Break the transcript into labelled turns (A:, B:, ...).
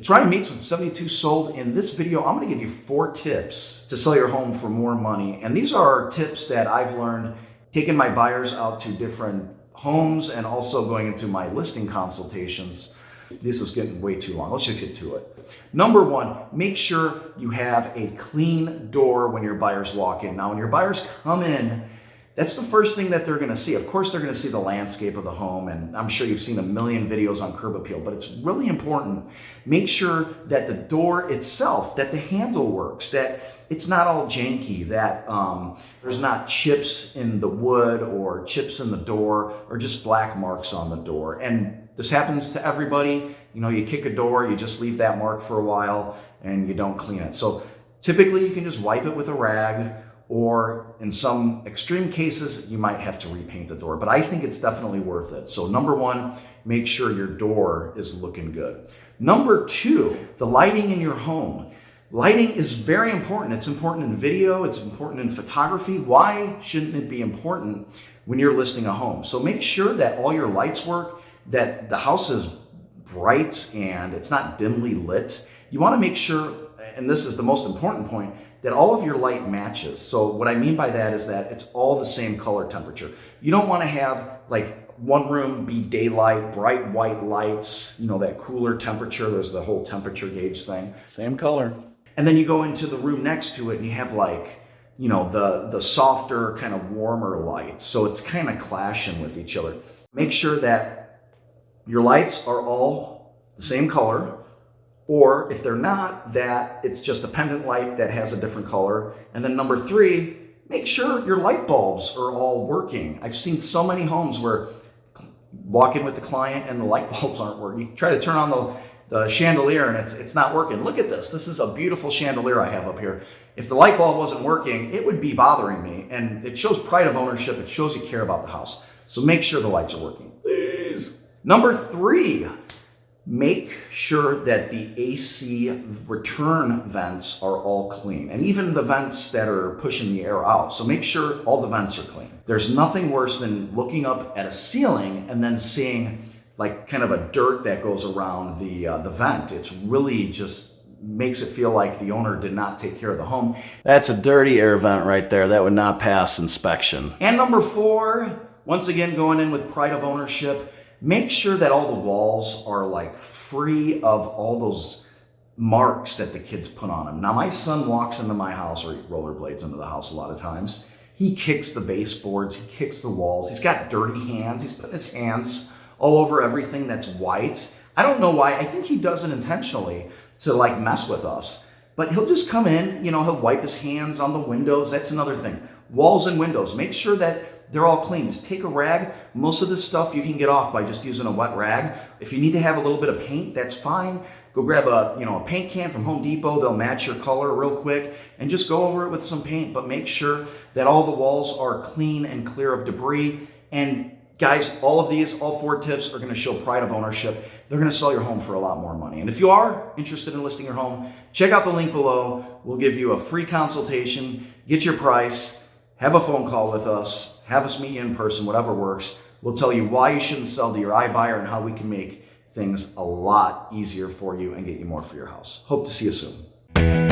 A: It's Ryan Meeks with 72 Sold. In this video, I'm going to give you 4 tips to sell your home for more money. And these are tips that I've learned taking my buyers out to different homes and also going into my listing consultations. This is getting way too long. Let's just get to it. Number 1, make sure you have a clean door when your buyers walk in. Now, when your buyers come in, that's the first thing that they're going to see. Of course, they're going to see the landscape of the home, and I'm sure you've seen a million videos on curb appeal, but it's really important. Make sure that the door itself, that the handle works, that it's not all janky, that there's not chips in the wood or chips in the door or just black marks on the door. And this happens to everybody. You know, you kick a door, you just leave that mark for a while and you don't clean it. So typically you can just wipe it with a rag, or in some extreme cases, you might have to repaint the door, but I think it's definitely worth it. So number 1, make sure your door is looking good. Number 2, the lighting in your home. Lighting is very important. It's important in video, it's important in photography. Why shouldn't it be important when you're listing a home? So make sure that all your lights work, that the house is bright and it's not dimly lit. You want to make sure, and this is the most important point, that all of your light matches. So what I mean by that is that it's all the same color temperature. You don't want to have like one room be daylight, bright white lights, you know, that cooler temperature. There's the whole temperature gauge thing. Same color. And then you go into the room next to it and you have like, you know, the softer, kind of warmer lights. So it's kind of clashing with each other. Make sure that your lights are all the same color. Or if they're not, that it's just a pendant light that has a different color. And then number 3, make sure your light bulbs are all working. I've seen so many homes where walk in with the client and the light bulbs aren't working. You try to turn on the chandelier and it's not working. Look at this. This is a beautiful chandelier I have up here. If the light bulb wasn't working, it would be bothering me. And it shows pride of ownership. It shows you care about the house. So make sure the lights are working, please. Number 3. Make sure that the AC return vents are all clean, and even the vents that are pushing the air out. So make sure all the vents are clean. There's nothing worse than looking up at a ceiling and then seeing like kind of a dirt that goes around the vent. It's really just makes it feel like the owner did not take care of the home. That's a dirty air vent right there. That would not pass inspection. And number 4, once again, going in with pride of ownership, make sure that all the walls are like free of all those marks that the kids put on them. Now, my son walks into my house, or he rollerblades into the house a lot of times. He kicks the baseboards, he kicks the walls. He's got dirty hands. He's putting his hands all over everything that's white. I don't know why. I think he does it intentionally to like mess with us. But he'll just come in, you know, he'll wipe his hands on the windows. That's another thing. Walls and windows. Make sure that they're all clean. Just take a rag. Most of this stuff you can get off by just using a wet rag. If you need to have a little bit of paint, that's fine. Go grab a paint can from Home Depot. They'll match your color real quick and just go over it with some paint. But make sure that all the walls are clean and clear of debris. And guys, all 4 tips are going to show pride of ownership. They're going to sell your home for a lot more money. And if you are interested in listing your home, check out the link below. We'll give you a free consultation, get your price, have a phone call with us. Have us meet you in person, whatever works. We'll tell you why you shouldn't sell to your iBuyer and how we can make things a lot easier for you and get you more for your house. Hope to see you soon.